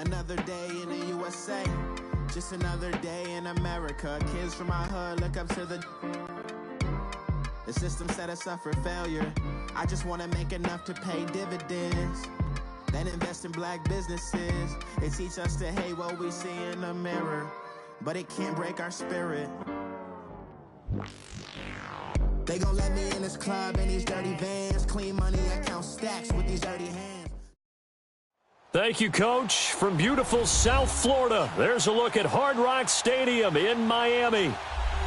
Another day in the USA, just another day in America. Kids from my hood look up to the system set us up for failure. I just want to make enough to pay dividends, then invest in black businesses. They teach us to hate what we see in the mirror, but it can't break our spirit. They gon' let me in this club in these dirty vans. Clean money, I count stacks with these dirty hands. Thank you, Coach. From beautiful South Florida, there's a look at Hard Rock Stadium in Miami.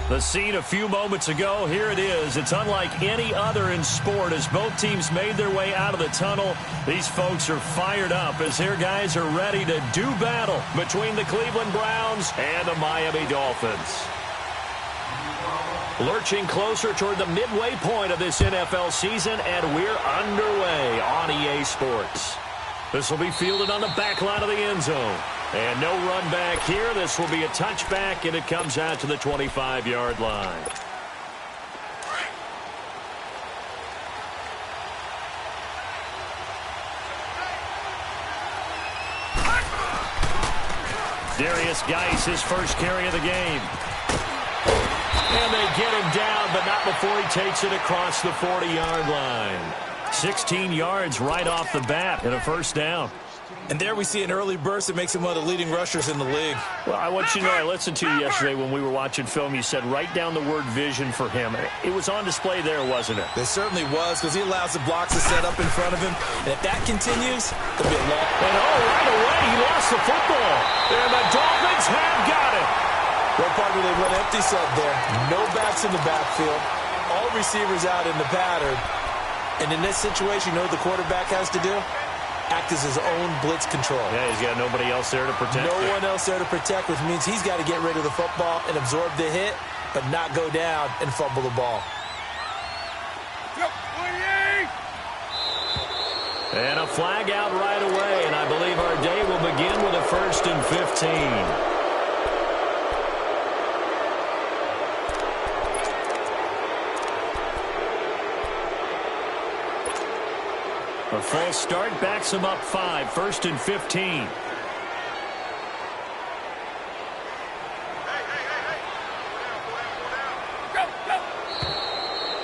The scene a few moments ago, here it is. It's unlike any other in sport. As both teams made their way out of the tunnel, these folks are fired up as their guys are ready to do battle between the Cleveland Browns and the Miami Dolphins. Lurching closer toward the midway point of this NFL season, and we're underway on EA Sports. This will be fielded on the back line of the end zone. And no run back here. This will be a touchback, and it comes out to the 25-yard line. Darius Geis, his first carry of the game. And they get him down, but not before he takes it across the 40-yard line. 16 yards right off the bat and a first down. And there we see an early burst that makes him one of the leading rushers in the league. Well, I want you to know, I listened to you yesterday when we were watching film. You said write down the word vision for him. It was on display there, wasn't it? It certainly was, because he allows the blocks to set up in front of him. And if that continues, there'll be a long... And right away, he lost the football. And the Dolphins have got it. Well, partner, they went empty sub there. No backs in the backfield. All receivers out in the pattern. And in this situation, you know what the quarterback has to do? Act as his own blitz control. Yeah, he's got nobody else there to protect. No one else there to protect, which means he's got to get rid of the football and absorb the hit, but not go down and fumble the ball. And a flag out right away, and I believe our day will begin with a 1st and 15. A full start backs him up 5, 1st and 15.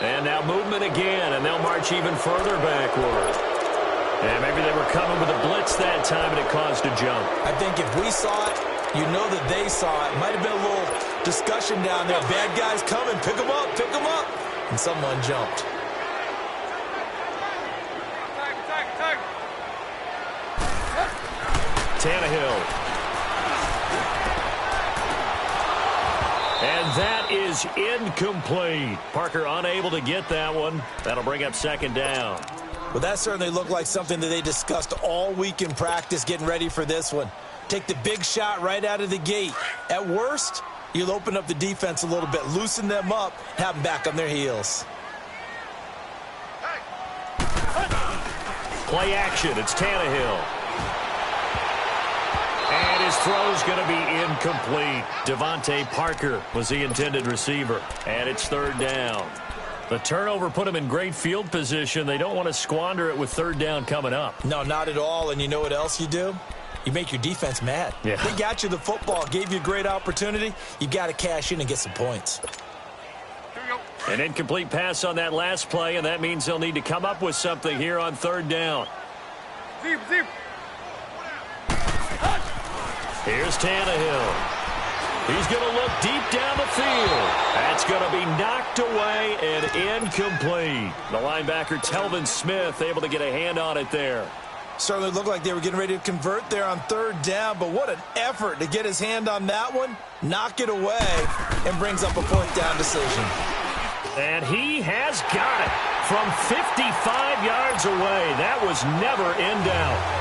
And now movement again, and they'll march even further backward. And maybe they were coming with a blitz that time, and it caused a jump. I think if we saw it, you know that they saw it. Might have been a little discussion down there. Bad guys coming, pick them up, pick them up. And someone jumped. Tannehill. And that is incomplete. Parker unable to get that one. That'll bring up 2nd down. Well, that certainly looked like something that they discussed all week in practice getting ready for this one. Take the big shot right out of the gate. At worst, you'll open up the defense a little bit, loosen them up, have them back on their heels. Play action. It's Tannehill. And his throw's going to be incomplete. Devontae Parker was the intended receiver. And it's 3rd down. The turnover put him in great field position. They don't want to squander it with 3rd down coming up. No, not at all. And you know what else you do? You make your defense mad. Yeah. They got you the football, gave you a great opportunity. You got to cash in and get some points. An incomplete pass on that last play, and that means they'll need to come up with something here on 3rd down. Zip. Here's Tannehill. He's going to look deep down the field. That's going to be knocked away and incomplete. The linebacker, Telvin Smith, able to get a hand on it there. Certainly looked like they were getting ready to convert there on 3rd down, but what an effort to get his hand on that one, knock it away, and brings up a 4th down decision. And he has got it from 55 yards away. That was never in doubt.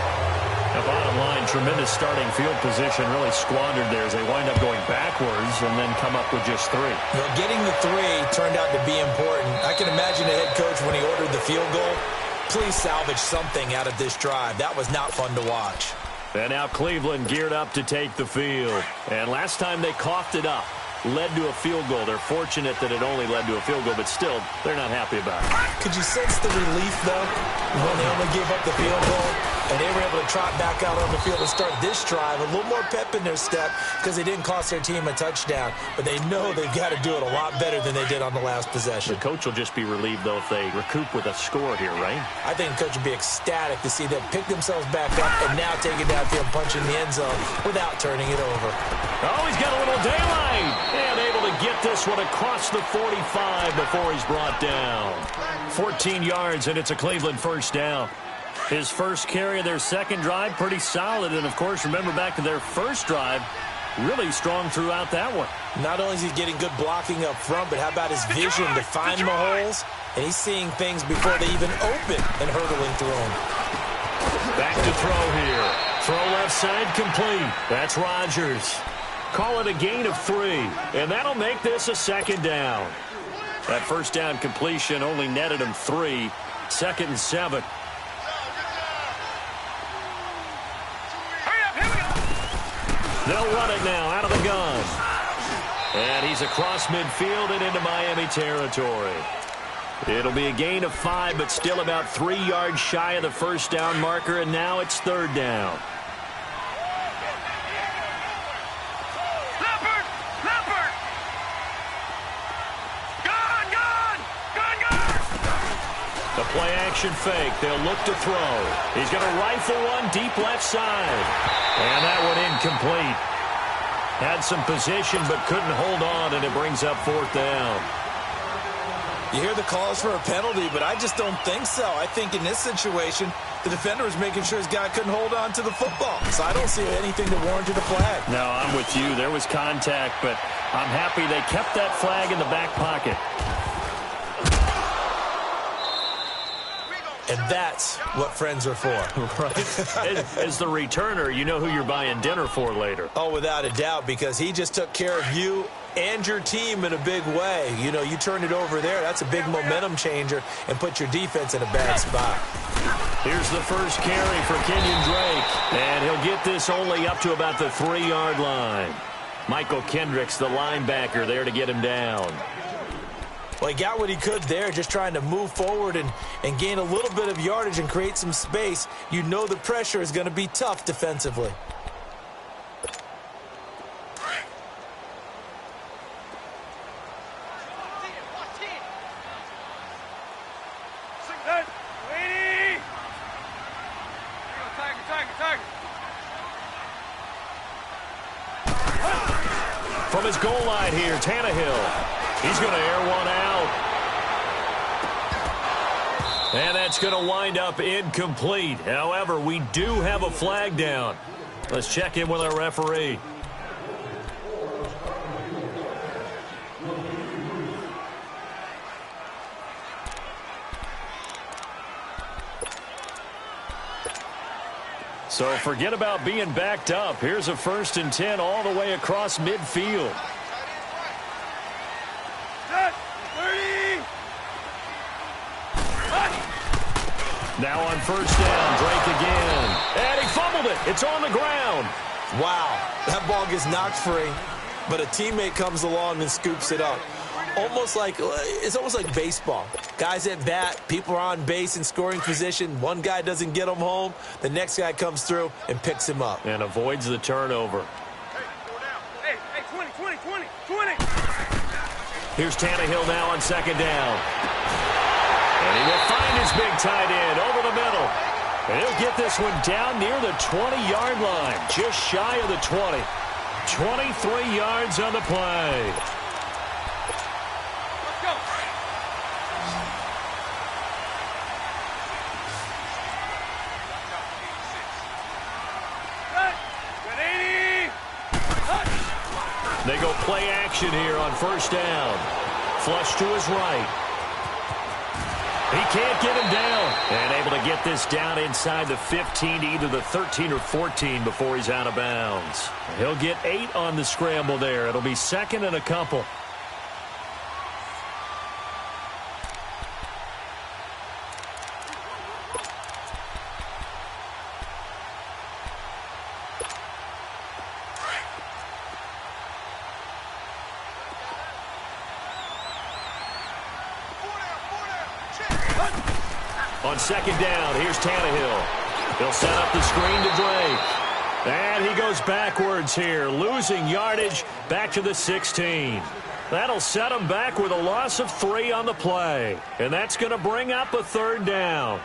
The bottom line, tremendous starting field position, really squandered there as they wind up going backwards and then come up with just 3. Well, getting the 3 turned out to be important. I can imagine the head coach when he ordered the field goal. Please salvage something out of this drive. That was not fun to watch. And now Cleveland geared up to take the field. And last time they coughed it up, led to a field goal. They're fortunate that it only led to a field goal, but still, they're not happy about it. Could you sense the relief, though, when they only gave up the field goal? And they were able to trot back out on the field and start this drive. A little more pep in their step because they didn't cost their team a touchdown. But they know they've got to do it a lot better than they did on the last possession. The coach will just be relieved, though, if they recoup with a score here, right? I think the coach would be ecstatic to see them pick themselves back up and now take it downfield and punch in the end zone without turning it over. Oh, he's got a little daylight. And able to get this one across the 45 before he's brought down. 14 yards, and it's a Cleveland first down. His first carry of their second drive, pretty solid. And, of course, remember back to their first drive, really strong throughout that one. Not only is he getting good blocking up front, but how about his vision to find the holes? And he's seeing things before they even open and hurdling through them. Back to throw here. Throw left side complete. That's Rodgers. Call it a gain of 3. And that'll make this a second down. That first down completion only netted him 3. 2nd and 7. They'll run it now out of the gun. And he's across midfield and into Miami territory. It'll be a gain of 5, but still about 3 yards shy of the first down marker, and now it's 3rd down. The play-action fake. They'll look to throw. He's going to rifle one deep left side. And that one incomplete. Had some position but couldn't hold on, and it brings up 4th down. You hear the calls for a penalty, but I just don't think so. I think in this situation, the defender was making sure his guy couldn't hold on to the football. So I don't see anything that warranted a flag. No, I'm with you. There was contact, but I'm happy they kept that flag in the back pocket. And that's what friends are for. Right. As the returner, you know who you're buying dinner for later. Oh, without a doubt, because he just took care of you and your team in a big way. You know, you turn it over there. That's a big momentum changer and put your defense in a bad spot. Here's the first carry for Kenyon Drake. And he'll get this only up to about the 3-yard line. Michael Kendricks, the linebacker, there to get him down. Well, he got what he could there, just trying to move forward and gain a little bit of yardage and create some space. You know the pressure is going to be tough defensively. From his goal line here, Tannehill. He's going to air one out. And that's going to wind up incomplete. However, we do have a flag down. Let's check in with our referee. So forget about being backed up. Here's a 1st and 10 all the way across midfield. Now on 1st down, Drake again. And he fumbled it. It's on the ground. Wow, that ball gets knocked free, but a teammate comes along and scoops it up. It's almost like baseball. Guys at bat, people are on base in scoring position. One guy doesn't get him home. The next guy comes through and picks him up. And avoids the turnover. Hey, 20. Here's Tannehill now on 2nd down. And he will find his big tight end over the middle. And he'll get this one down near the 20-yard line, just shy of the 20. 23 yards on the play. Let's go. They go play action here on 1st down. Flush to his right. He can't get him down. And able to get this down inside the 15 to either the 13 or 14 before he's out of bounds. He'll get 8 on the scramble there. It'll be 2nd and a couple. On 2nd down, here's Tannehill. He'll set up the screen to Drake. And he goes backwards here, losing yardage back to the 16. That'll set him back with a loss of 3 on the play. And that's going to bring up a third down.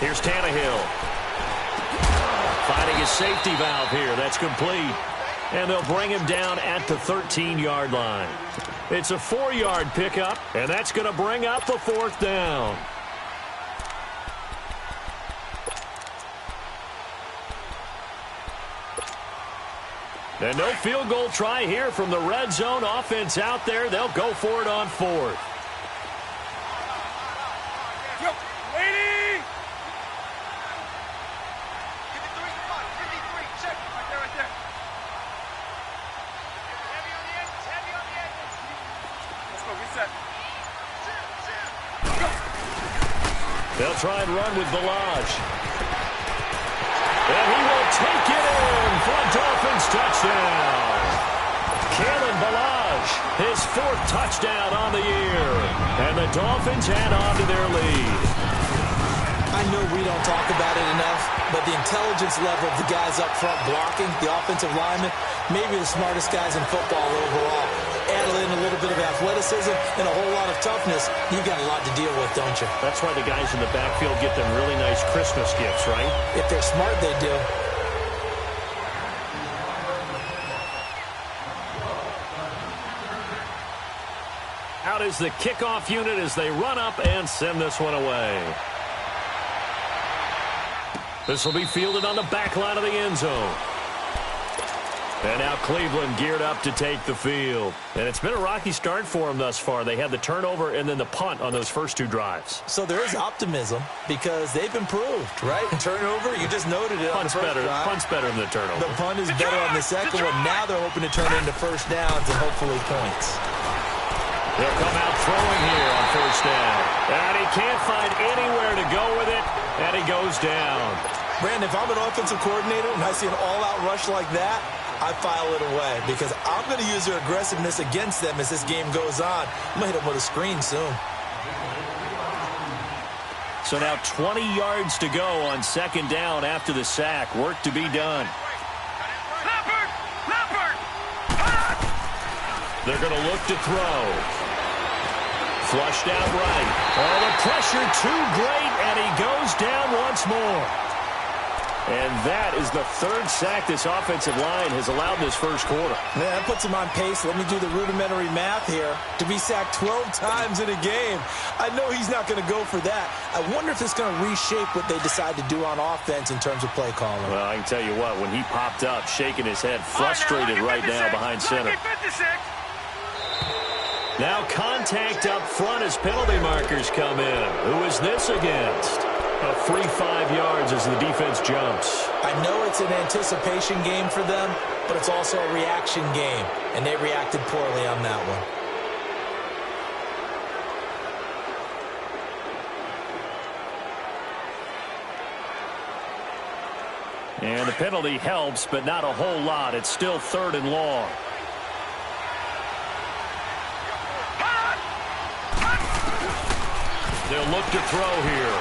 Here's Tannehill. Finding his safety valve here. That's complete. And they'll bring him down at the 13-yard line. It's a 4-yard pickup, and that's going to bring up a fourth down. And no field goal try here from the red zone offense out there. They'll go for it on fourth. They'll try and run with Balaj. And he will take it in for a Dolphins touchdown. Kalen Balaj, his 4th touchdown on the year. And the Dolphins add on to their lead. I know we don't talk about it enough, but the intelligence level of the guys up front blocking, the offensive linemen, maybe the smartest guys in football overall. Add in a little bit of athleticism and a whole lot of toughness, you've got a lot to deal with, don't you? That's why the guys in the backfield get them really nice Christmas gifts, right? If they're smart, they do. Out is the kickoff unit as they run up and send this one away. This will be fielded on the back line of the end zone. And now Cleveland geared up to take the field. And it's been a rocky start for them thus far. They had the turnover and then the punt on those first 2 drives. So there is optimism because they've improved, right? Turnover, you just noted it. Punt's better. Punt's better than the turnover. The punt is better on the second one. Now they're hoping to turn into first downs and hopefully points. They'll come out throwing here on first down. And he can't find anywhere to go with it. And he goes down. Brandon, if I'm an offensive coordinator and I see an all-out rush like that, I file it away because I'm going to use their aggressiveness against them as this game goes on. I'm going to hit them with a screen soon. So now 20 yards to go on second down after the sack. Work to be done. They're going to look to throw. Flushed out right. Oh, the pressure too great, and he goes down once more. And that is the 3rd sack this offensive line has allowed this first quarter. Man, that puts him on pace. Let me do the rudimentary math here. To be sacked 12 times in a game, I know he's not going to go for that. I wonder if it's going to reshape what they decide to do on offense in terms of play calling. Well, I can tell you what, when he popped up, shaking his head, frustrated right now behind center. Now contact up front as penalty markers come in. Who is this against? A free 5 yards as the defense jumps. I know it's an anticipation game for them, but it's also a reaction game, and they reacted poorly on that one. And the penalty helps, but not a whole lot. It's still 3rd and long. They'll look to throw here.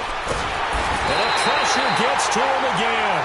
And the pressure gets to him again.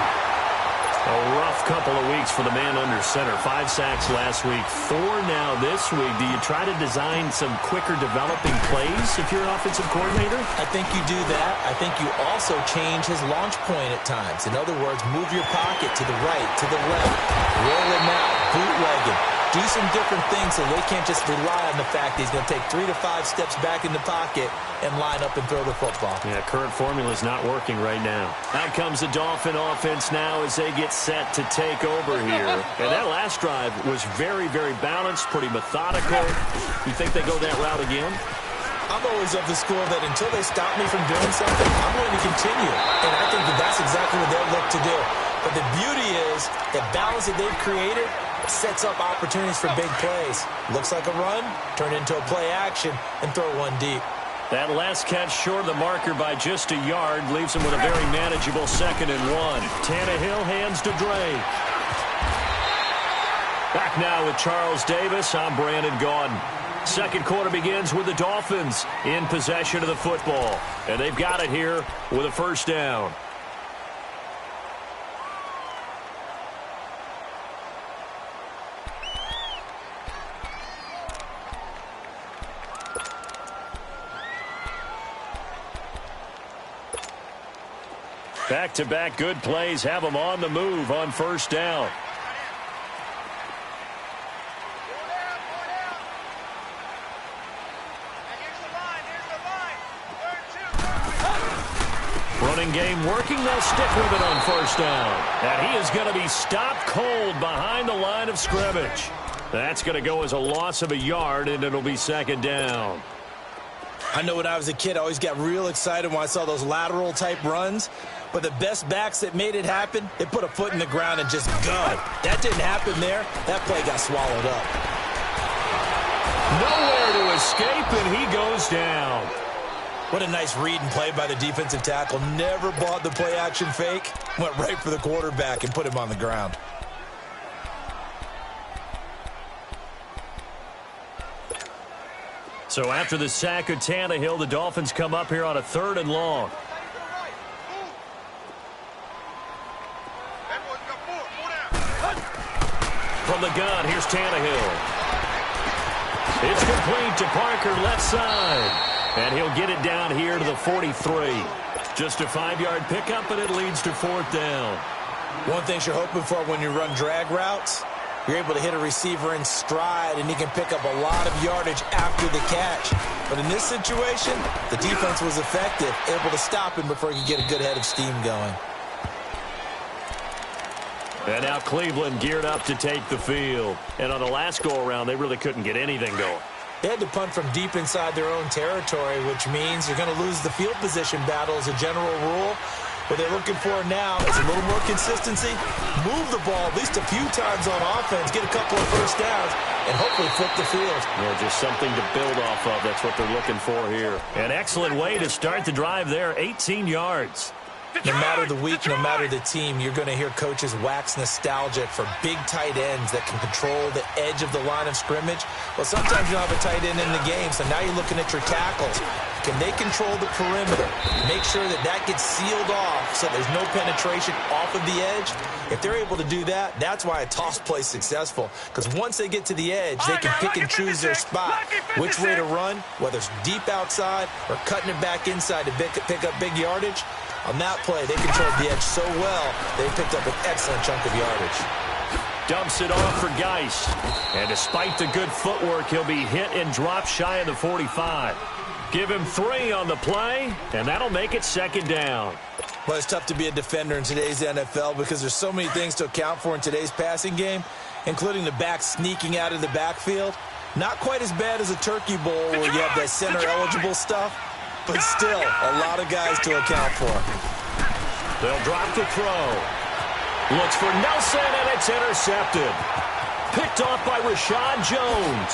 A rough couple of weeks for the man under center. 5 sacks last week, 4 now this week. Do you try to design some quicker developing plays if you're an offensive coordinator? I think you do that. I think you also change his launch point at times. In other words, move your pocket to the right, to the left, roll him out, bootleg him. Do some different things so they can't just rely on the fact that he's going to take 3 to 5 steps back in the pocket and line up and throw the football. Yeah, current formula is not working right now. Out comes the Dolphin offense now as they get set to take over here. And that last drive was very, very balanced, pretty methodical. You think they go that route again? I'm always of the school that until they stop me from doing something, I'm going to continue. And I think that that's exactly what they'll look to do. But the beauty is the balance that they've created sets up opportunities for big plays. Looks like a run, turn into a play action, and throw one deep. That last catch short of the marker by just a yard leaves him with a very manageable 2nd and 1. Tannehill hands to Drake. Back now with Charles Davis. I'm Brandon Gaudin. Second quarter begins with the Dolphins in possession of the football. And they've got it here with a first down. Back-to-back good plays have them on the move on first down. Running game working. They'll stick with it on first down. And he is going to be stopped cold behind the line of scrimmage. That's going to go as a loss of a yard, and it'll be second down. I know when I was a kid, I always got real excited when I saw those lateral-type runs. But the best backs that made it happen, they put a foot in the ground and just gunned. That didn't happen there. That play got swallowed up. Nowhere to escape, and he goes down. What a nice read and play by the defensive tackle. Never bought the play-action fake. Went right for the quarterback and put him on the ground. So after the sack of Tannehill, the Dolphins come up here on a 3rd and long. From the gun, here's Tannehill. It's complete to Parker, left side. And he'll get it down here to the 43. Just a 5-yard pickup, and it leads to 4th down. One thing you're hoping for when you run drag routes, you're able to hit a receiver in stride, and he can pick up a lot of yardage after the catch. But in this situation, the defense was effective, able to stop him before he could get a good head of steam going. And now Cleveland geared up to take the field. And on the last go-around, they really couldn't get anything going. They had to punt from deep inside their own territory, which means you're going to lose the field position battle as a general rule. What they're looking for now is a little more consistency, move the ball at least a few times on offense, get a couple of first downs, and hopefully flip the field. Yeah, just something to build off of. That's what they're looking for here. An excellent way to start the drive there, 18 yards. No matter the week, no matter the team, you're going to hear coaches wax nostalgic for big tight ends that can control the edge of the line of scrimmage. Well, sometimes you don't have a tight end in the game, so now you're looking at your tackles. Can they control the perimeter? Make sure that that gets sealed off so there's no penetration off of the edge. If they're able to do that, that's why a toss play is successful. Because once they get to the edge, they can pick and choose their spot. Which way to run, whether it's deep outside or cutting it back inside to pick up big yardage. On that play, they controlled the edge so well, they picked up an excellent chunk of yardage. Dumps it off for Geist. And despite the good footwork, he'll be hit and dropped shy of the 45. Give him 3 on the play, and that'll make it second down. Well, it's tough to be a defender in today's NFL because there's so many things to account for in today's passing game, including the back sneaking out of the backfield. Not quite as bad as a turkey bowl where you have that center-eligible stuff, but still a lot of guys to account for. They'll drop the throw. Looks for Nelson, and it's intercepted. Picked off by Rashad Jones.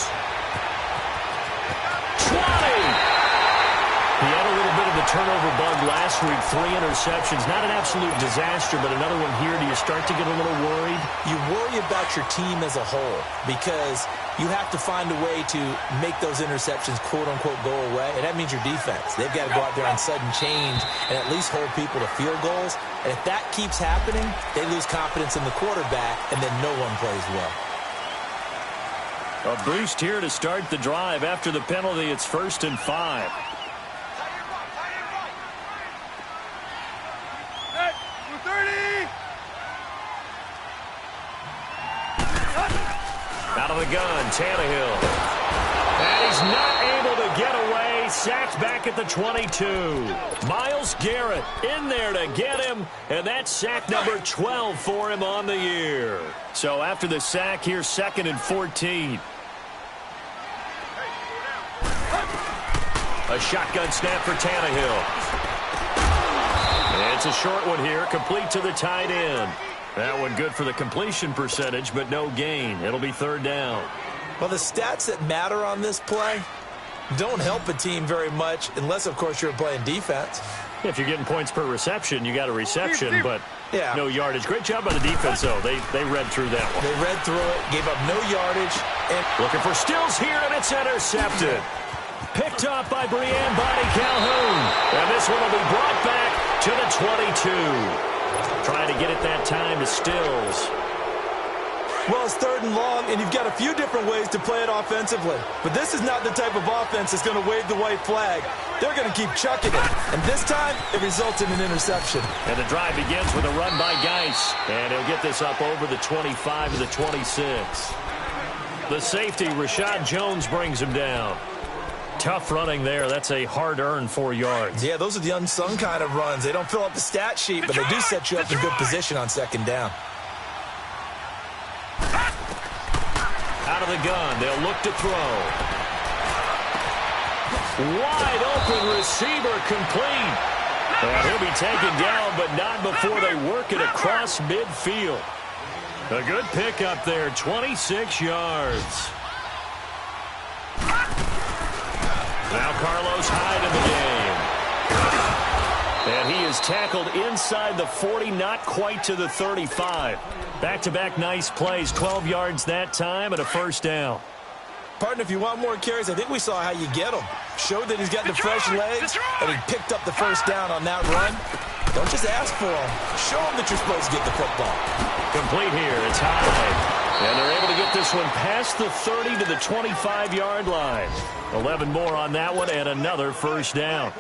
20. He had a little bit of the turnover bug last week. 3 interceptions. Not an absolute disaster, but another one here. Do you start to get a little worried? You worry about your team as a whole because you have to find a way to make those interceptions, quote-unquote, go away. And that means your defense. They've got to go out there on sudden change and at least hold people to field goals. And if that keeps happening, they lose confidence in the quarterback, and then no one plays well. A boost here to start the drive. After the penalty, it's 1st and 5. Out of the gun, Tannehill. And he's not able to get away. Sacked back at the 22. Myles Garrett in there to get him. And that's sack number 12 for him on the year. So after the sack, here's 2nd and 14. A shotgun snap for Tannehill. And it's a short one here, complete to the tight end. That one good for the completion percentage, but no gain. It'll be 3rd down. Well, the stats that matter on this play don't help a team very much unless, of course, you're playing defense. If you're getting points per reception, you got a reception, but no yardage. Great job by the defense, though. They read through that one. They read through it, gave up no yardage. And looking for Stills here, and it's intercepted. Picked off by Breanne Bonnie Calhoun. And this one will be brought back to the 22. Trying to get it that time to Stills. Well, it's 3rd and long, and you've got a few different ways to play it offensively. But this is not the type of offense that's going to wave the white flag. They're going to keep chucking it. And this time, it results in an interception. And the drive begins with a run by Geis. And he'll get this up over the 25 to the 26. The safety, Rashad Jones, brings him down. Tough running there. That's a hard-earned 4 yards. Yeah, those are the unsung kind of runs. They don't fill up the stat sheet, but they do set you up in good position on 2nd down. Out of the gun, they'll look to throw. Wide open receiver complete. And he'll be taken down, but not before they work it across midfield. A good pickup there, 26 yards. Now Carlos Hyde in the game. And he is tackled inside the 40, not quite to the 35. Back-to-back nice plays, 12 yards that time and a 1st down. Partner, if you want more carries, I think we saw how you get them. Showed that he's got the fresh legs, and he picked up the 1st down on that run. Don't just ask for them. Show them that you're supposed to get the football. Complete here. It's Hyde. And they're able to get this one past the 30 to the 25-yard line. 11 more on that one and another 1st down.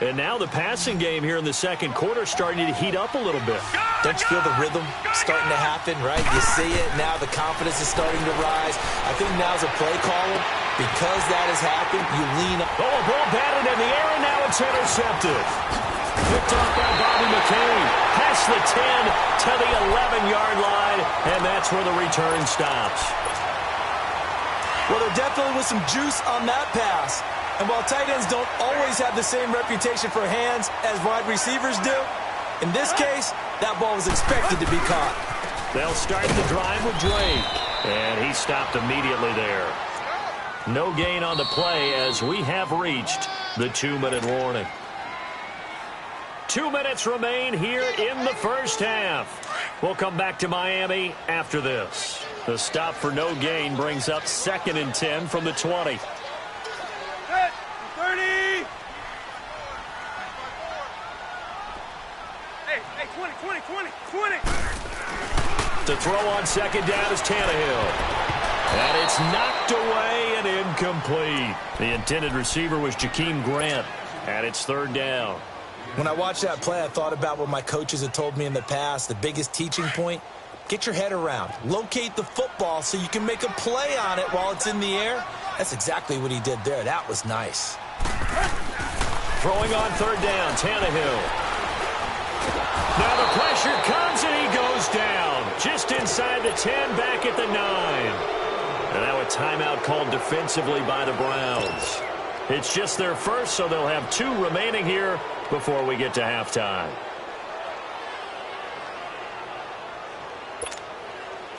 And now the passing game here in the 2nd quarter starting to heat up a little bit. Don't you feel the rhythm starting to happen, right? You see it now. The confidence is starting to rise. I think now's a play caller. Because that has happened, you lean up. Oh, a ball batted in the air, and now it's intercepted. Picked off by Bobby McCain. Past the 10 to the 11-yard line, and that's where the return stops. Well, there definitely was some juice on that pass. And while tight ends don't always have the same reputation for hands as wide receivers do, in this case, that ball was expected to be caught. They'll start the drive with Drake. And he stopped immediately there. No gain on the play as we have reached the 2-minute warning. 2 minutes remain here in the 1st half. We'll come back to Miami after this. The stop for no gain brings up 2nd and 10 from the 20. 30. Hey, 20. To throw on 2nd down is Tannehill. And it's knocked away and incomplete. The intended receiver was Jakeem Grant. And it's 3rd down. When I watched that play, I thought about what my coaches had told me in the past. The biggest teaching point, get your head around. Locate the football so you can make a play on it while it's in the air. That's exactly what he did there. That was nice. Throwing on 3rd down, Tannehill. Now the pressure comes and he goes down. Just inside the 10, back at the 9. And now a timeout called defensively by the Browns. It's just their first, so they'll have 2 remaining here before we get to halftime.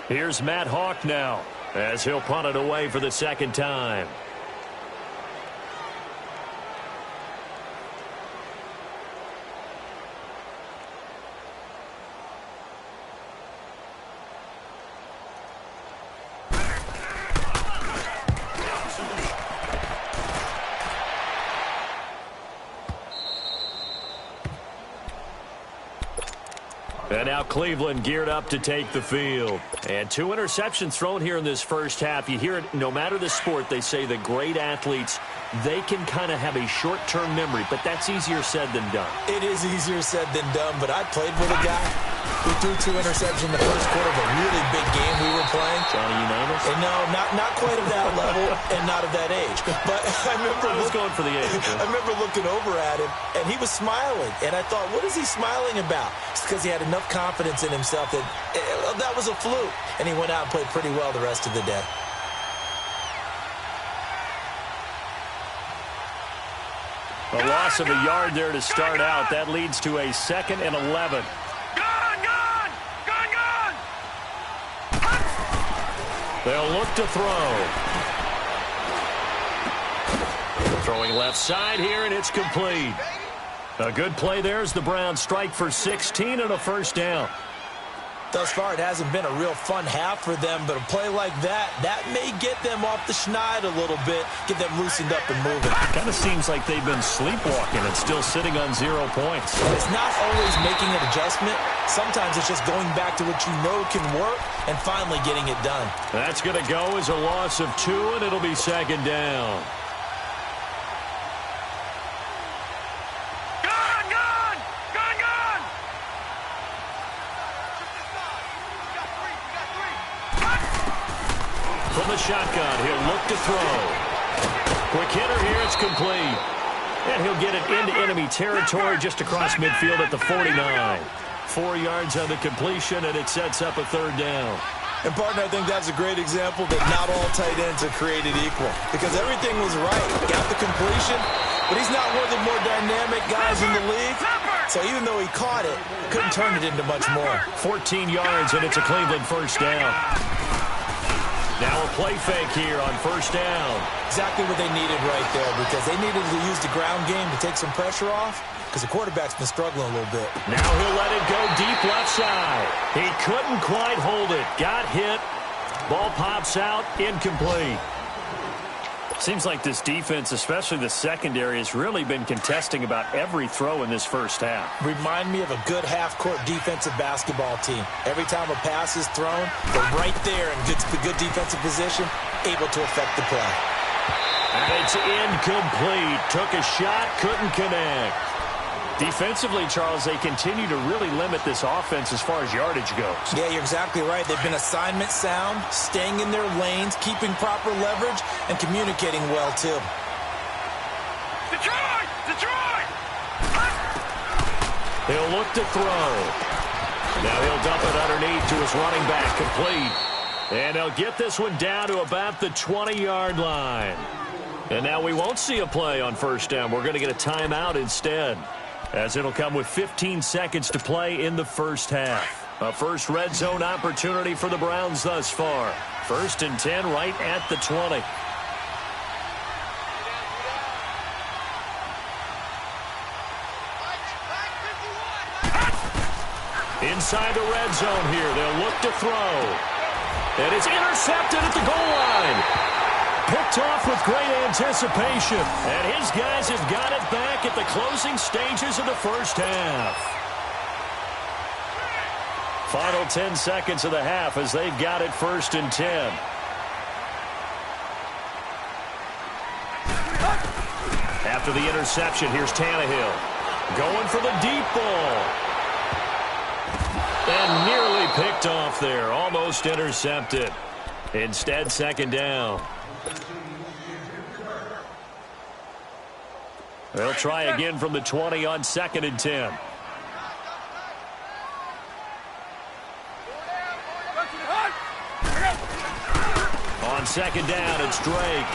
Here's Matt Hawk now as he'll punt it away for the 2nd time. And now Cleveland geared up to take the field. And 2 interceptions thrown here in this 1st half. You hear it, no matter the sport, they say the great athletes, they can kind of have a short-term memory, but that's easier said than done. It is easier said than done, but I played with a guy who threw 2 interceptions in the 1st quarter of a really big game we were playing. Johnny Unitas? And no, not quite at that level and not at that age. But I was going for the age. I remember looking over at him, and he was smiling. And I thought, what is he smiling about? It's because he had enough confidence in himself that that was a fluke. And he went out and played pretty well the rest of the day. A loss of a yard there to start out. That leads to a 2nd and 11. Gone! They'll look to throw. Throwing left side here, and it's complete. A good play there as the Browns strike for 16 and a first down. Thus far, it hasn't been a real fun half for them, but a play like that may get them off the schneid a little bit, get them loosened up and moving. Kind of seems like they've been sleepwalking and still sitting on 0 points. It's not always making an adjustment. Sometimes it's just going back to what you know can work and finally getting it done. That's going to go as a loss of 2, and it'll be second down. From the shotgun, he'll look to throw. Quick hitter here, it's complete. And he'll get it into enemy territory just across midfield at the 49. 4 yards on the completion, and it sets up a third down. And, partner, I think that's a great example that not all tight ends are created equal. Because everything was right. Got the completion, but he's not one of the more dynamic guys in the league. So even though he caught it, couldn't turn it into much more. 14 yards, and it's a Cleveland first down. Now a play fake here on first down. Exactly what they needed right there, because they needed to use the ground game to take some pressure off, because the quarterback's been struggling a little bit. Now he'll let it go deep left side. He couldn't quite hold it. Got hit. Ball pops out. Incomplete. Seems like this defense, especially the secondary, has really been contesting about every throw in this first half. Remind me of a good half-court defensive basketball team. Every time a pass is thrown, they're right there in good defensive position, able to affect the play. And it's incomplete. Took a shot, couldn't connect. Defensively, Charles, they continue to really limit this offense as far as yardage goes. Yeah, you're exactly right. They've been assignment sound, staying in their lanes, keeping proper leverage, and communicating well, too. Detroit! Detroit! He'll look to throw. Now he'll dump it underneath to his running back, complete. And he'll get this one down to about the 20-yard line. And now we won't see a play on first down. We're going to get a timeout instead, as it'll come with 15 seconds to play in the first half. A first red zone opportunity for the Browns thus far. 1st and 10 right at the 20. Inside the red zone here. They'll look to throw. And it's intercepted at the goal line. Picked off with great anticipation. And his guys have got it back at the closing stages of the first half. Final 10 seconds of the half as they've got it 1st and 10. After the interception, here's Tannehill. Going for the deep ball. And nearly picked off there. Almost intercepted. Instead, 2nd down. They'll try again from the 20 on 2nd and 10. On 2nd down, it's Drake.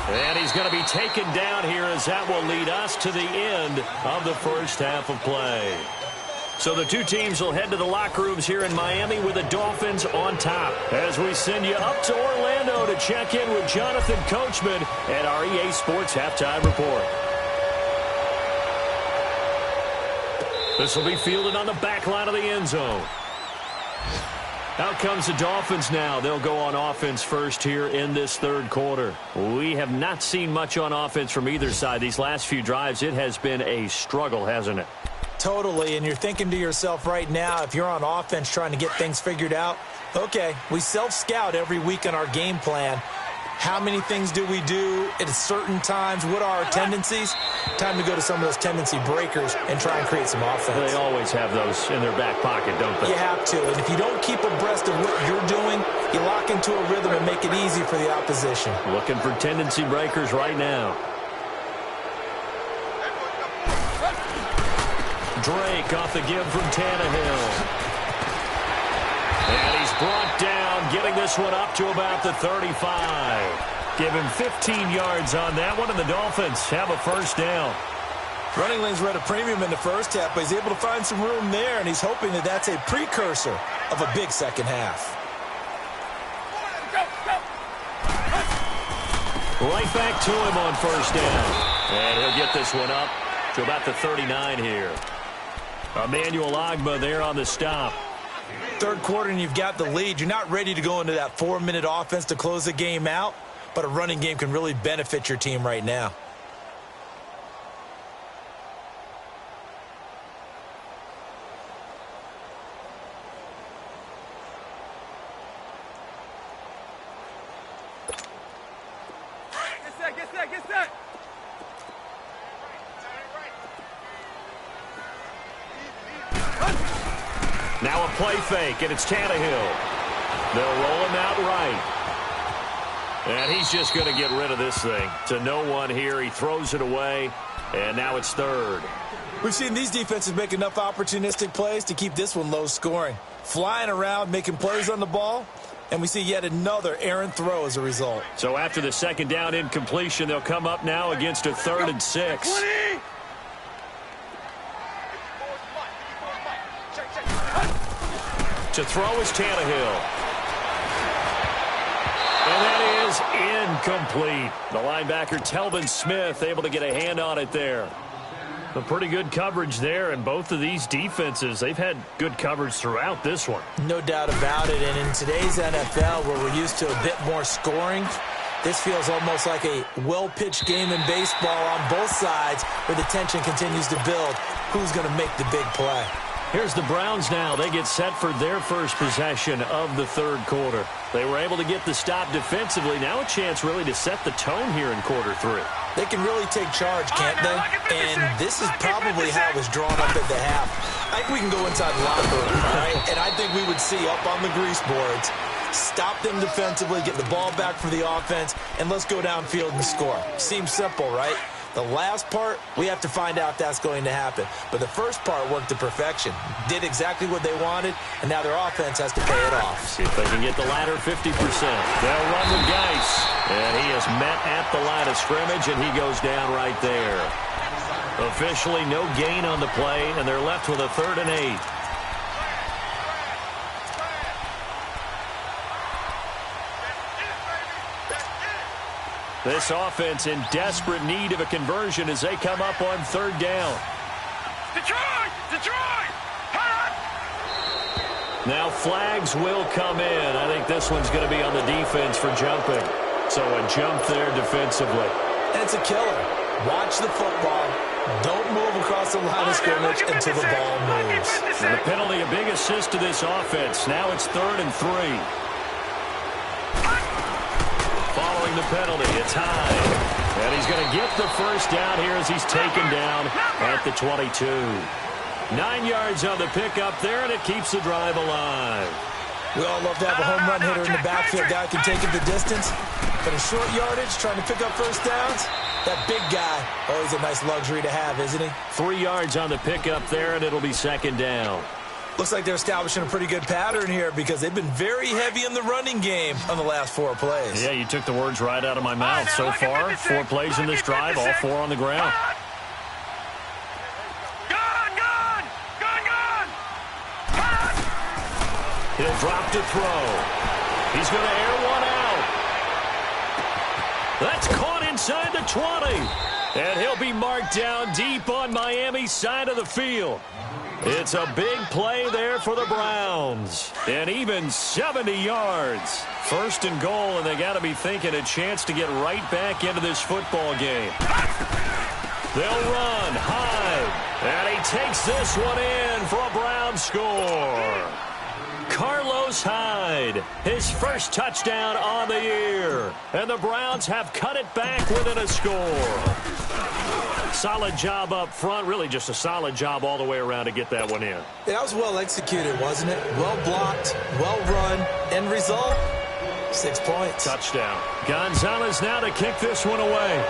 And he's going to be taken down here, as that will lead us to the end of the first half of play. So the two teams will head to the locker rooms here in Miami with the Dolphins on top, as we send you up to Orlando to check in with Jonathan Coachman at our EA Sports Halftime Report. This will be fielded on the back line of the end zone. Out comes the Dolphins now. They'll go on offense first here in this 3rd quarter. We have not seen much on offense from either side. These last few drives, it has been a struggle, hasn't it? Totally, and you're thinking to yourself right now, if you're on offense trying to get things figured out, okay, we self-scout every week on our game plan. How many things do we do at certain times? What are our tendencies? Time to go to some of those tendency breakers and try and create some offense. They always have those in their back pocket, don't they? You have to, and if you don't keep abreast of what you're doing, you lock into a rhythm and make it easy for the opposition. Looking for tendency breakers right now. Drake off the give from Tannehill. And he's brought down, getting this one up to about the 35. Give him 15 yards on that one, and the Dolphins have a first down. Running lanes were at a premium in the first half, but he's able to find some room there, and he's hoping that that's a precursor of a big second half. Right back to him on first down. And he'll get this one up to about the 39 here. Emmanuel Ogbah there on the stop. Third quarter and you've got the lead. You're not ready to go into that 4-minute offense to close the game out, but a running game can really benefit your team right now. Get set. Now a play fake, and it's Tannehill. They'll roll him out right. And he's just going to get rid of this thing. To no one here. He throws it away, and now it's third. We've seen these defenses make enough opportunistic plays to keep this one low scoring. Flying around, making plays on the ball, and we see yet another errant throw as a result. So after the second down incompletion, they'll come up now against a 3rd and 6. 20. To throw is Tannehill. And that is incomplete. The linebacker, Telvin Smith, able to get a hand on it there. A pretty good coverage there, and both of these defenses, they've had good coverage throughout this one. No doubt about it, and in today's NFL, where we're used to a bit more scoring, this feels almost like a well-pitched game in baseball on both sides, where the tension continues to build. Who's going to make the big play? Here's the Browns now. They get set for their first possession of the third quarter. They were able to get the stop defensively. Now a chance really to set the tone here in quarter 3. They can really take charge, can't they? And this is probably how it was drawn up at the half. I think we can go inside the locker room, all right? And I think we would see up on the grease boards, stop them defensively, get the ball back for the offense, and let's go downfield and score. Seems simple, right? The last part, we have to find out if that's going to happen. But the first part worked to perfection. Did exactly what they wanted, and now their offense has to pay it off. See if they can get the latter 50%. They'll run with Geis. And he is met at the line of scrimmage, and he goes down right there. Officially no gain on the play, and they're left with a 3rd and 8. This offense in desperate need of a conversion as they come up on 3rd down. Detroit! Now flags will come in. I think this one's going to be on the defense for jumping. So a jump there defensively. And it's a killer. Watch the football. Don't move across the line of scrimmage until the ball moves. And the penalty, a big assist to this offense. Now it's 3rd and 3. Following the penalty, it's Hyde. And he's going to get the first down here as he's taken down at the 22. 9 yards on the pickup there, and it keeps the drive alive. We all love to have a home run hitter in the backfield. Guy can take it the distance. But in short yardage, trying to pick up first downs, that big guy, always a nice luxury to have, isn't he? 3 yards on the pickup there, and it'll be 2nd down. Looks like they're establishing a pretty good pattern here because they've been very heavy in the running game on the last 4 plays. Yeah, you took the words right out of my mouth. So far, 4 plays in this drive, all 4 on the ground. He'll drop to throw. He's going to air one out. That's caught inside the 20. And he'll be marked down deep on Miami's side of the field. It's a big play there for the Browns. And even 70 yards. 1st and goal, and they got to be thinking a chance to get right back into this football game. They'll run. Hyde. And he takes this one in for a Brown score. Carlos Hyde, his first touchdown on the year. And the Browns have cut it back within a score. Solid job up front. Really just a solid job all the way around to get that one in. Yeah, that was well executed, wasn't it? Well blocked, well run. End result, 6 points. Touchdown. Gonzalez now to kick this one away.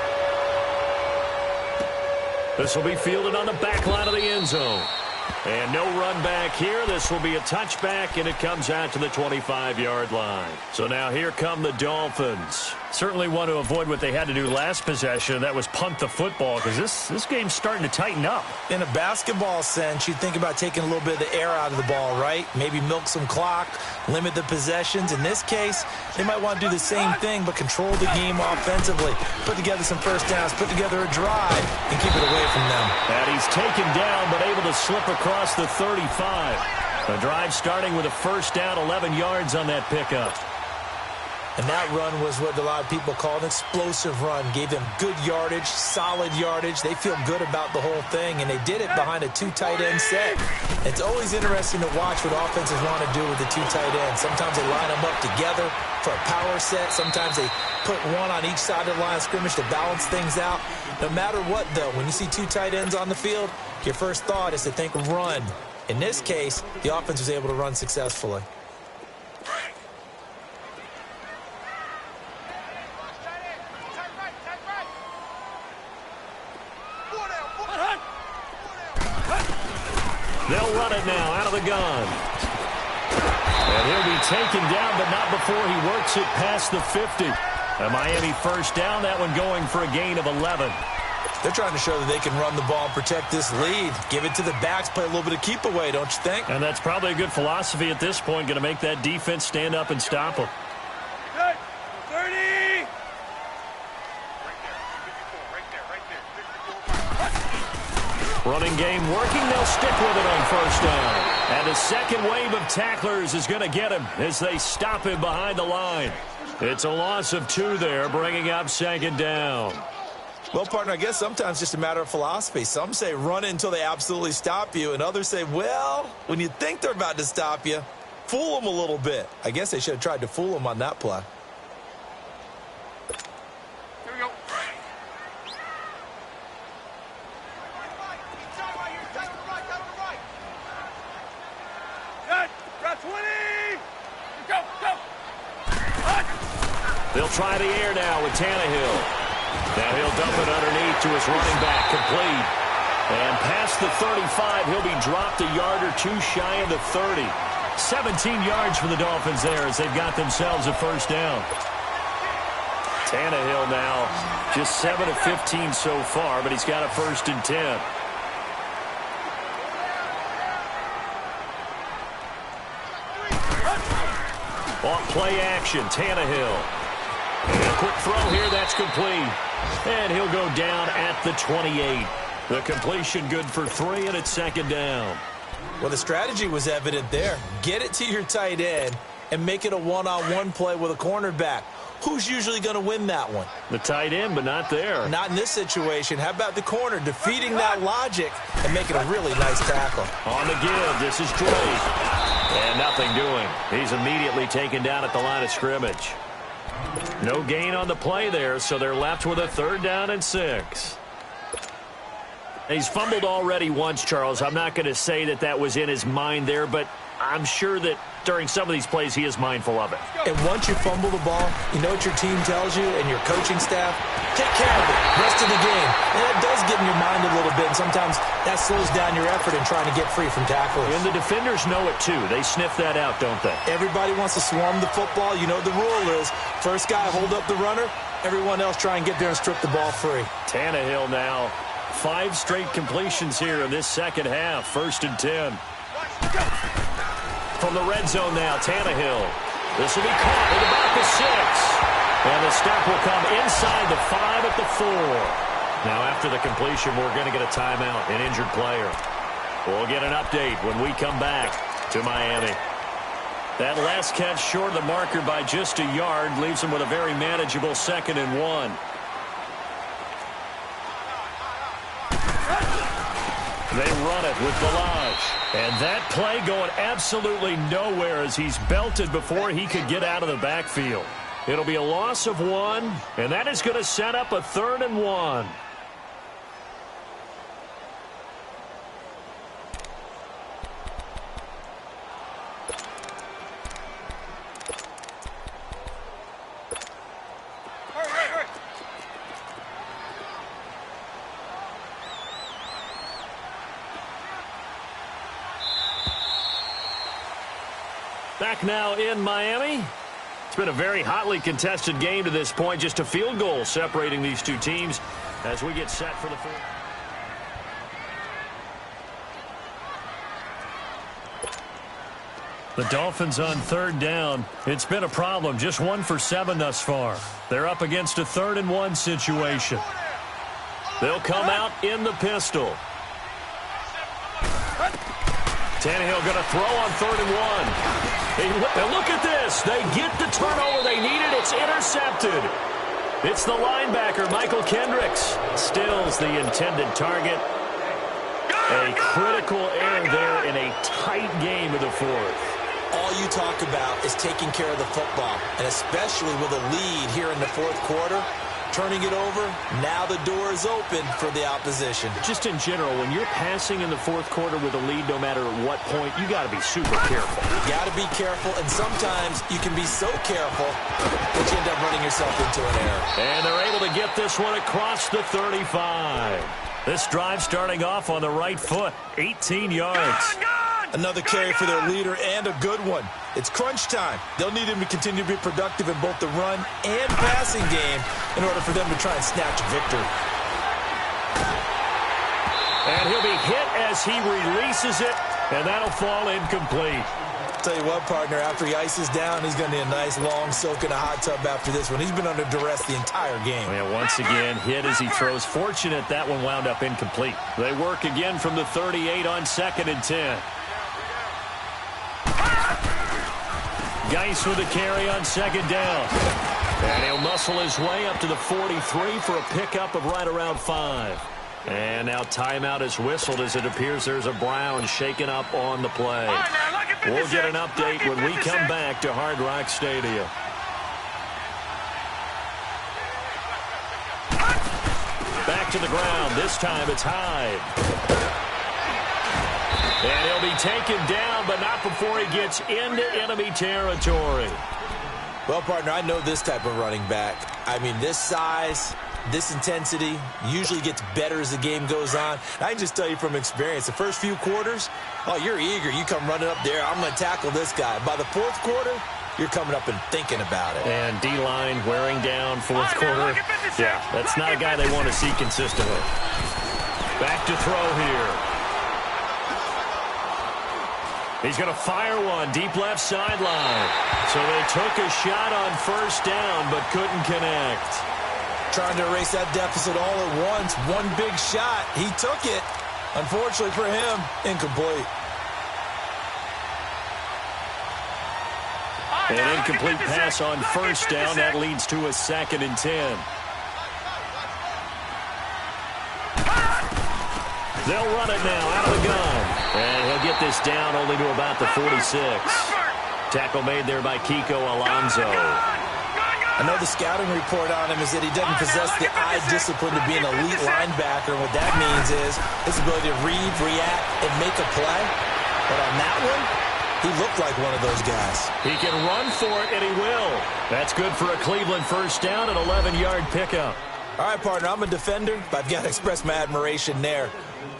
This will be fielded on the back line of the end zone. And no run back here. This will be a touchback, and it comes out to the 25-yard line. So now here come the Dolphins. Certainly want to avoid what they had to do last possession, and that was punt the football, because this game's starting to tighten up. In a basketball sense, you think about taking a little bit of the air out of the ball, right? Maybe milk some clock, limit the possessions. In this case, they might want to do the same thing, but control the game offensively. Put together some first downs, put together a drive, and keep it away from them. And he's taken down, but able to slip across the 35. The drive starting with a first down, 11 yards on that pickup. And that run was what a lot of people call an explosive run. Gave them good yardage, solid yardage. They feel good about the whole thing, and they did it behind a two tight end set. It's always interesting to watch what offenses want to do with the two tight ends. Sometimes they line them up together for a power set. Sometimes they put one on each side of the line of scrimmage to balance things out. No matter what, though, when you see two tight ends on the field, your first thought is to think run. In this case, the offense was able to run successfully. They'll run it now out of the gun. And he'll be taken down, but not before he works it past the 50. A Miami first down, that one going for a gain of 11. They're trying to show that they can run the ball and protect this lead. Give it to the backs, play a little bit of keep away, don't you think? And that's probably a good philosophy at this point, going to make that defense stand up and stop them. 30! Running game working. They'll stick with it on first down. And the second wave of tacklers is going to get him as they stop him behind the line. It's a loss of 2 there, bringing up second down. Well, partner, I guess sometimes it's just a matter of philosophy. Some say run it until they absolutely stop you, and others say, well, when you think they're about to stop you, fool them a little bit. I guess they should have tried to fool them on that play. Here we go. Got 20! Go, go! They'll try the air now with Tannehill. Now he'll dump it underneath to his running back, complete. And past the 35, he'll be dropped a yard or 2 shy of the 30. 17 yards for the Dolphins there as they've got themselves a first down. Tannehill now just 7 of 15 so far, but he's got a 1st and 10. Off play action, Tannehill. And a quick throw here, that's complete. And he'll go down at the 28. The completion good for 3, and it's second down. Well, the strategy was evident there. Get it to your tight end and make it a one-on-one play with a cornerback. Who's usually going to win that one? The tight end, but not there. Not in this situation. How about the corner defeating that logic and making a really nice tackle? On the give, this is Drake. And nothing doing. He's immediately taken down at the line of scrimmage. No gain on the play there, so they're left with a 3rd down and 6. He's fumbled already once, Charles. I'm not going to say that was in his mind there, but I'm sure that during some of these plays he is mindful of it. And once you fumble the ball, you know what your team tells you and your coaching staff? Take care of it. Rest of the game. And that does get in your mind a little bit, and sometimes that slows down your effort in trying to get free from tacklers. And the defenders know it, too. They sniff that out, don't they? Everybody wants to swarm the football. You know the rule is first guy hold up the runner, everyone else try and get there and strip the ball free. Tannehill now. 5 straight completions here in this second half. 1st and 10. From the red zone now, Tannehill. This will be caught at about the 6. And the stop will come inside the 5 at the 4. Now after the completion, we're going to get a timeout, an injured player. We'll get an update when we come back to Miami. That last catch short of the marker by just a yard leaves them with a very manageable 2nd and 1. They run it with Balaj. And that play going absolutely nowhere as he's belted before he could get out of the backfield. It'll be a loss of 1, and that is going to set up a 3rd and 1. Back now in Miami. It's been a very hotly contested game to this point. Just a field goal separating these two teams as we get set for the fourth. The Dolphins on third down. It's been a problem. Just 1 for 7 thus far. They're up against a 3rd and 1 situation. They'll come out in the pistol. Tannehill going to throw on 3rd and 1. And look at this. They get the turnover they needed. It's intercepted. It's the linebacker, Michael Kendricks. Stills the intended target. A critical error there in a tight game of the fourth. All you talk about is taking care of the football, and especially with a lead here in the fourth quarter, turning it over, now the door is open for the opposition. Just in general, when you're passing in the fourth quarter with a lead, no matter what point, you got to be super careful. You got to be careful, and sometimes you can be so careful that you end up running yourself into an error. And they're able to get this one across the 35. This drive starting off on the right foot, 18 yards. Another carry for their leader and a good one. It's crunch time. They'll need him to continue to be productive in both the run and passing game in order for them to try and snatch a victory. And he'll be hit as he releases it, and that'll fall incomplete. Tell you what, partner, after he ices down, he's going to need a nice long soak in a hot tub after this one. He's been under duress the entire game. And once again, hit as he throws. Fortunate that one wound up incomplete. They work again from the 38 on 2nd and 10. Geis with a carry on 2nd down. And he'll muscle his way up to the 43 for a pickup of right around 5. And now timeout is whistled as it appears there's a Brown shaken up on the play. We'll get an update when we come back to Hard Rock Stadium. Back to the ground. This time it's Hyde. And he'll be taken down, but not before he gets into enemy territory. Well, partner, I know this type of running back. I mean, this size, this intensity usually gets better as the game goes on. I can just tell you from experience, the first few quarters, oh, you're eager. You come running up there, I'm going to tackle this guy. By the fourth quarter, you're coming up and thinking about it. And D-line wearing down fourth quarter. Yeah, that's not a guy they want to see consistently. Back to throw here. He's going to fire one deep left sideline. So they took a shot on 1st down but couldn't connect. Trying to erase that deficit all at once. One big shot. He took it. Unfortunately for him, incomplete. An incomplete pass on 1st down. That leads to a 2nd and 10. They'll run it now out of the gun. And he'll get this down only to about the 46. Tackle made there by Kiko Alonso. I know the scouting report on him is that he doesn't possess the eye discipline to be an elite linebacker. And what that means is his ability to read, react, and make a play. But on that one, he looked like one of those guys. He can run for it, and he will. That's good for a Cleveland 1st down, an 11-yard pickup. All right, partner, I'm a defender, but I've got to express my admiration there.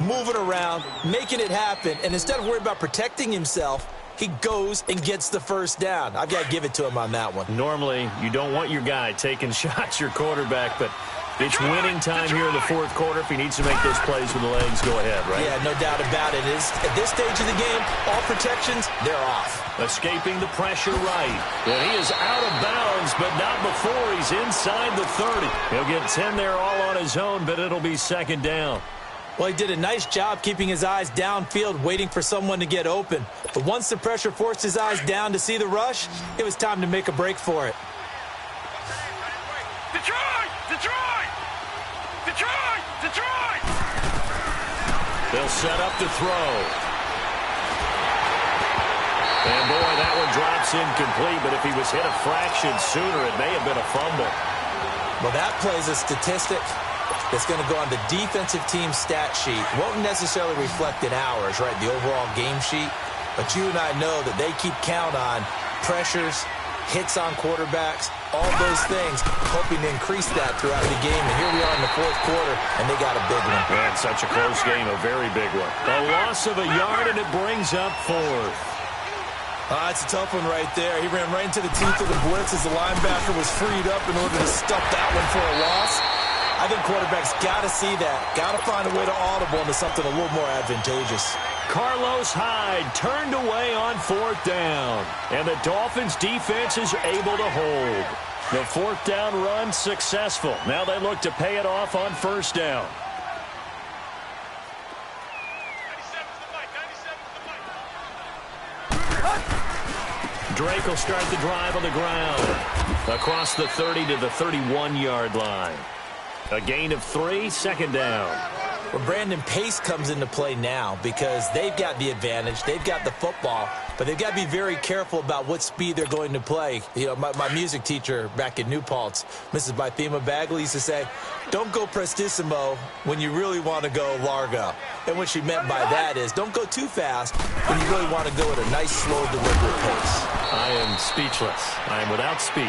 Moving around, making it happen, and instead of worrying about protecting himself, he goes and gets the 1st down. I've got to give it to him on that one. Normally, you don't want your guy taking shots, your quarterback, but it's winning time here in the fourth quarter. If he needs to make those plays with the legs, go ahead, right? Yeah, no doubt about it. At this stage of the game, all protections, they're off. Escaping the pressure right. And he is out of bounds, but not before he's inside the 30. He'll get 10 there all on his own, but it'll be 2nd down. Well, he did a nice job keeping his eyes downfield, waiting for someone to get open. But once the pressure forced his eyes down to see the rush, it was time to make a break for it. Detroit! Detroit! Detroit! Detroit! They'll set up to throw. And, boy, that one drops incomplete, but if he was hit a fraction sooner, it may have been a fumble. Well, that plays a statistic that's going to go on the defensive team stat sheet. Won't necessarily reflect in ours, right, the overall game sheet. But you and I know that they keep count on pressures, hits on quarterbacks, all those things, hoping to increase that throughout the game. And here we are in the fourth quarter, and they got a big one. Man, such a close game, a very big one. A loss of a yard, and it brings up 4th. That's a tough one right there. He ran right into the teeth of the blitz as the linebacker was freed up in order to stuff that one for a loss. I think quarterbacks got to see that. Got to find a way to audible into something a little more advantageous. Carlos Hyde turned away on 4th down, and the Dolphins' defense is able to hold. The 4th down run successful. Now they look to pay it off on 1st down. Drake will start the drive on the ground. Across the 30 to the 31-yard line. A gain of 3, 2nd down. Well, Brandon, pace comes into play now because they've got the advantage. They've got the football, but they've got to be very careful about what speed they're going to play. You know, my music teacher back in New Paltz, Mrs. Bythema Bagley, used to say, don't go prestissimo when you really want to go largo. And what she meant by that is don't go too fast when you really want to go at a nice, slow, deliberate pace. I am speechless. I am without speech.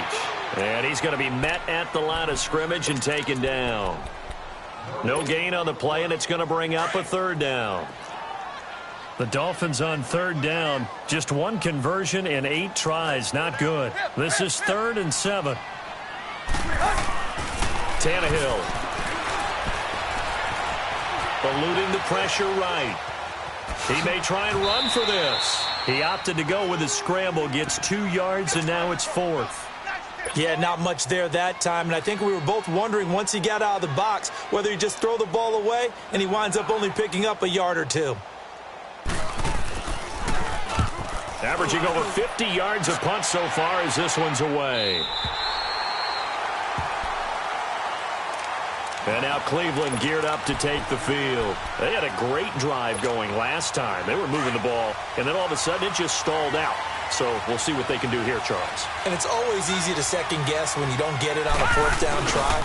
And he's going to be met at the line of scrimmage and taken down. No gain on the play, and it's going to bring up a 3rd down. The Dolphins on 3rd down. Just 1 conversion in 8 tries. Not good. This is 3rd and 7. Tannehill. Eluding the pressure right. He may try and run for this. He opted to go with a scramble. Gets 2 yards, and now it's 4th. Yeah, not much there that time, and I think we were both wondering once he got out of the box whether he just throw the ball away, and he winds up only picking up a yard or 2. Averaging over 50 yards a punt so far as this one's away. And now Cleveland geared up to take the field. They had a great drive going last time. They were moving the ball, and then all of a sudden it just stalled out. So we'll see what they can do here, Charles. And it's always easy to second guess when you don't get it on a 4th down try.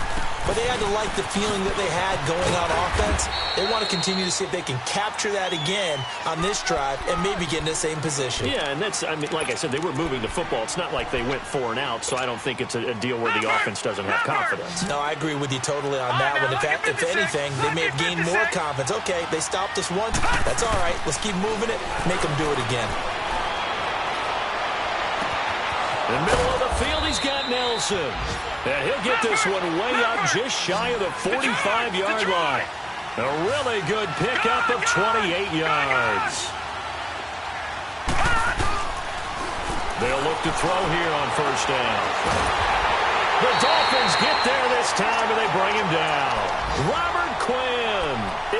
But they had to like the feeling that they had going on offense. They want to continue to see if they can capture that again on this drive and maybe get in the same position. Yeah, and that's, I mean, like I said, they were moving the football. It's not like they went 4 and out, so I don't think it's a deal where the offense doesn't have confidence. No, I agree with you totally on that one. If anything, they may have gained more confidence. Okay, they stopped us once. That's all right. Let's keep moving it. Make them do it again. In the middle of the field, he's got Nelson. And he'll get this one way up just shy of the 45-yard line. A really good pickup of 28 yards. They'll look to throw here on 1st down. The Dolphins get there this time, and they bring him down. Robert Quinn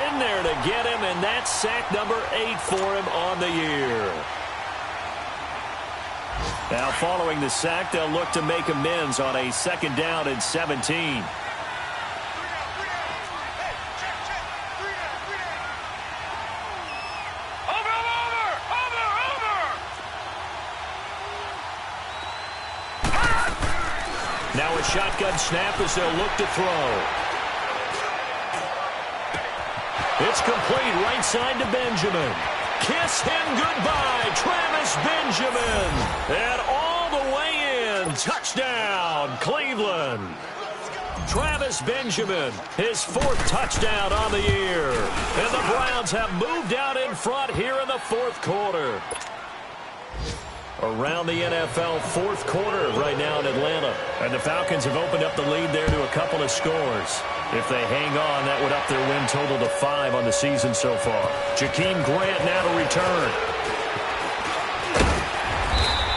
in there to get him, and that's sack number 8 for him on the year. Now, following the sack, they'll look to make amends on a 2nd down and 17. Now a shotgun snap as they'll look to throw. It's complete right side to Benjamin. Kiss him goodbye, Travis Benjamin. And all the way in. Touchdown, Cleveland. Travis Benjamin, his 4th touchdown on the year. And the Browns have moved out in front here in the 4th quarter. Around the NFL 4th quarter right now in Atlanta. And the Falcons have opened up the lead there to a couple of scores. If they hang on, that would up their win total to 5 on the season so far. Jakeem Grant now to return.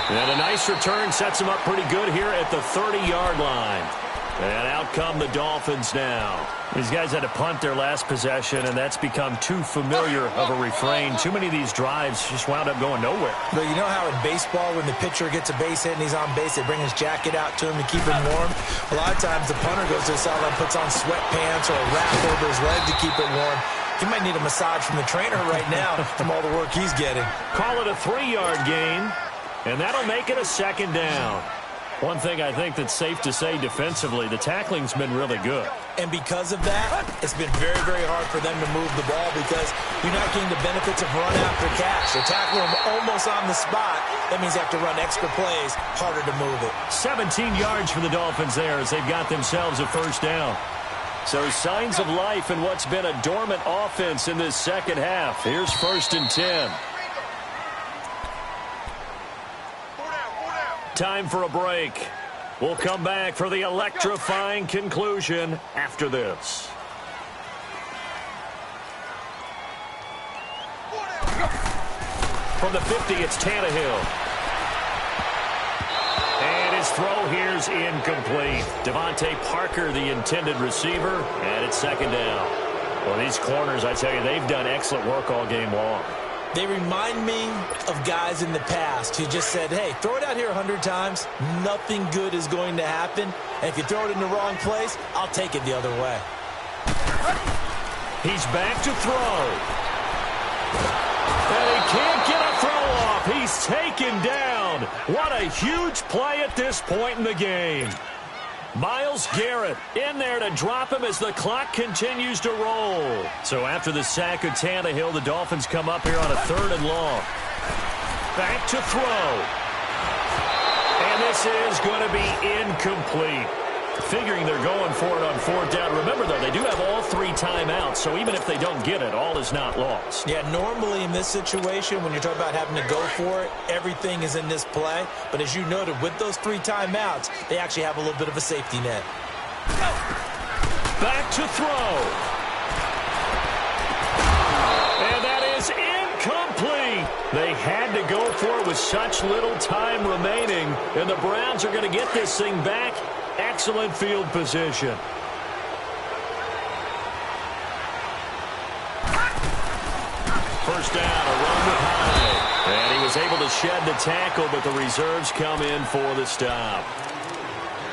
And a nice return sets him up pretty good here at the 30-yard line. And out come the Dolphins now. These guys had to punt their last possession, and that's become too familiar of a refrain. Too many of these drives just wound up going nowhere. But you know how in baseball, when the pitcher gets a base hit and he's on base, they bring his jacket out to him to keep him warm? A lot of times the punter goes to the sideline, puts on sweatpants or a wrap over his leg to keep it warm. He might need a massage from the trainer right now from all the work he's getting. Call it a 3-yard gain, and that'll make it a 2nd down. One thing I think that's safe to say defensively, the tackling's been really good. And because of that, it's been very, very hard for them to move the ball because you're not getting the benefits of run after catch. They're tackling them almost on the spot. That means they have to run extra plays, harder to move it. 17 yards for the Dolphins there as they've got themselves a 1st down. So signs of life in what's been a dormant offense in this second half. Here's 1st and 10. Time for a break. We'll come back for the electrifying conclusion after this. From the 50, it's Tannehill. And his throw here's incomplete. Devontae Parker, the intended receiver, and it's second down. Well, these corners, I tell you, they've done excellent work all game long. They remind me of guys in the past who just said, hey, throw it out here 100 times. Nothing good is going to happen. And if you throw it in the wrong place, I'll take it the other way. He's back to throw. And he can't get a throw off. He's taken down. What a huge play at this point in the game. Myles Garrett in there to drop him as the clock continues to roll. So after the sack of Tannehill, the Dolphins come up here on a 3rd and long. Back to throw. And this is going to be incomplete. Figuring they're going for it on 4th down. Remember, though, they do have all 3 timeouts, so even if they don't get it, all is not lost. Yeah, normally in this situation, when you're talking about having to go for it, everything is in this play. But as you noted, with those 3 timeouts, they actually have a little bit of a safety net. Back to throw. And that is incomplete. They had to go for it with such little time remaining, and the Browns are going to get this thing back. Excellent field position. First down, a run with Hyde. And he was able to shed the tackle, but the reserves come in for the stop.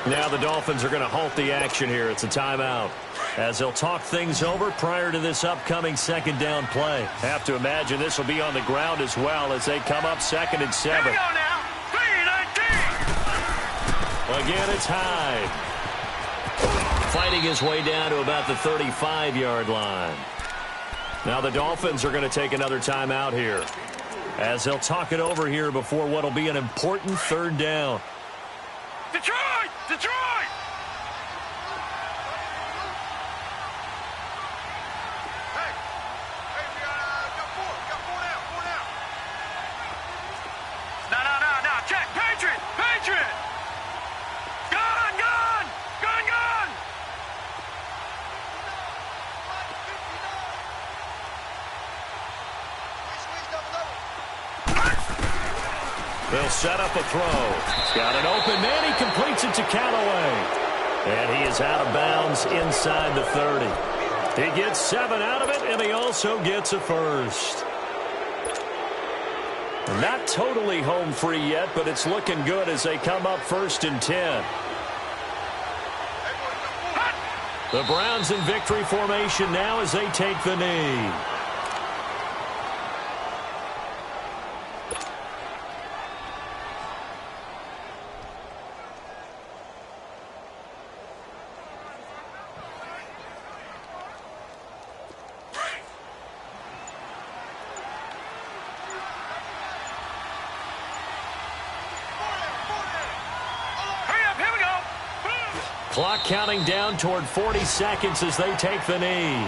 Now the Dolphins are going to halt the action here. It's a timeout, as they'll talk things over prior to this upcoming 2nd down play. Have to imagine this will be on the ground as well as they come up 2nd and 7. Here we go now. 3-19. Again, it's Hyde. Fighting his way down to about the 35-yard line. Now the Dolphins are going to take another timeout here, as they'll talk it over here before what will be an important 3rd down. Detroit! Detroit! Hey, we got 4 now. No. Check. Patriot! Gun! They'll set up a throw. He's got an open man. He completes it to Callaway. And he is out of bounds inside the 30. He gets 7 out of it, and he also gets a first. Not totally home free yet, but it's looking good as they come up 1st and 10. The Browns in victory formation now as they take the knee. Clock counting down toward 40 seconds as they take the knee.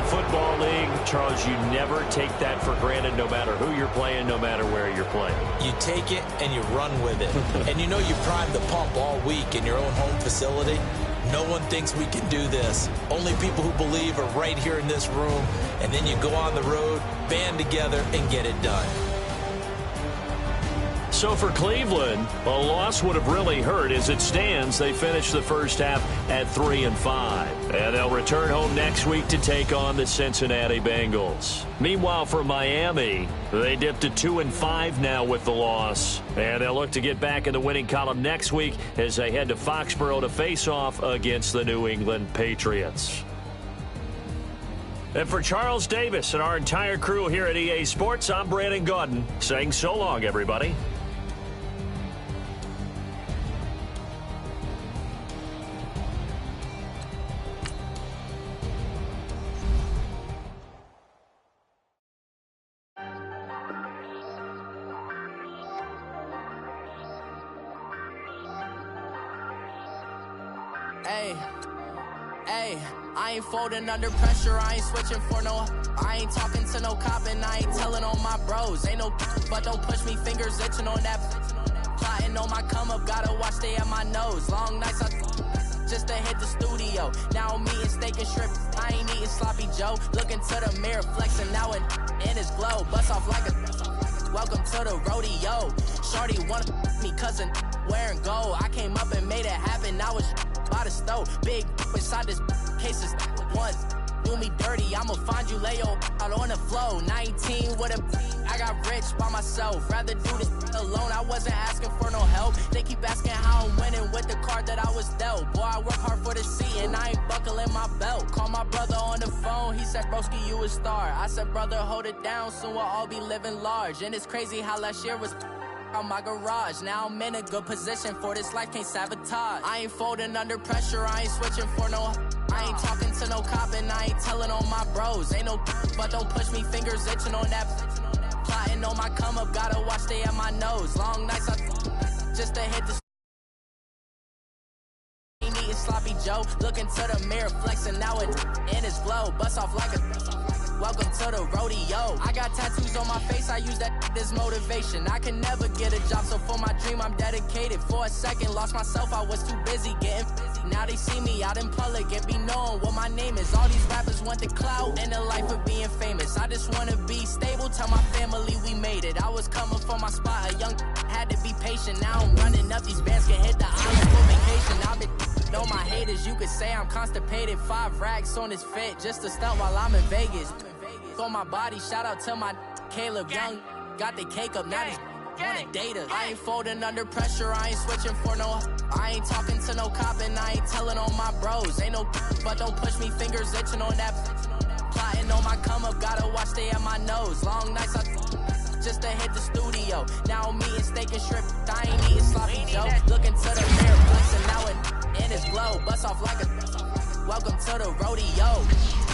Football League, Charles, you never take that for granted no matter who you're playing, no matter where you're playing. You take it and you run with it. And you know you primed the pump all week in your own home facility. No one thinks we can do this. Only people who believe are right here in this room. And then you go on the road, band together, and get it done. So for Cleveland, a loss would have really hurt. As it stands, they finished the first half at 3-5. And they'll return home next week to take on the Cincinnati Bengals. Meanwhile, for Miami, they dipped to 2-5 now with the loss. And they'll look to get back in the winning column next week as they head to Foxborough to face off against the New England Patriots. And for Charles Davis and our entire crew here at EA Sports, I'm Brandon Gaudin saying so long, everybody. Hey, I ain't folding under pressure, I ain't switching for no. I ain't talking to no cop and I ain't telling on my bros. Ain't no, but don't push me, fingers itching on that. Plotting on my come up, gotta watch stay at my nose. Long nights just to hit the studio. Now I'm eating steak and shrimp, I ain't eating sloppy Joe. Looking to the mirror, flexing now and in his glow. Bust off like a welcome to the rodeo. Shorty wanna me cousin wearing gold. I came up and made it happen, I was by the stove. Big inside this cases once do me dirty, I'ma find you lay out on the floor. 19 with a I got rich by myself, rather do this alone. I wasn't asking for no help, they keep asking how I'm winning with the card that I was dealt. Boy, I work hard for the seat and I ain't buckling my belt. Call my brother on the phone, he said broski you a star. I said brother hold it down, soon we'll all be living large. And it's crazy how last year was on my garage. Now I'm in a good position for this life, can't sabotage. I ain't folding under pressure, I ain't switching for no. I ain't talking to no cop and I ain't telling on my bros. Ain't no, but don't push me, fingers itching on that. Plotting on my come up, gotta watch stay at my nose. Long nights just to hit the ain't eating sloppy Joe. Looking to the mirror, flexing now and in his glow. Bust off like a welcome to the rodeo. I got tattoos on my face, I use that as motivation. I can never get a job, so for my dream I'm dedicated. For a second, lost myself, I was too busy getting busy. Now they see me out in public and be knowing what my name is. All these rappers want the clout and the life of being famous. I just wanna be stable, tell my family we made it. I was coming for my spot, a young had to be patient. Now I'm running up, these bands can hit the island for vacation. I've been know my haters, you could say I'm constipated. 5 racks on his fit, just to stunt while I'm in Vegas. On my body, shout out to my Caleb Young. Got the cake up, now these wanna date us. I ain't folding under pressure, I ain't switching for no. I ain't talking to no cop and I ain't telling on my bros. Ain't no, but don't push me, fingers itching on that. Plotting on my come up, gotta watch stay at my nose. Long nights just to hit the studio. Now I'm eating steak and shrimp, I ain't eating sloppy Joe. Looking to the mirror, flexing now and in his glow. Bust off like a welcome to the rodeo.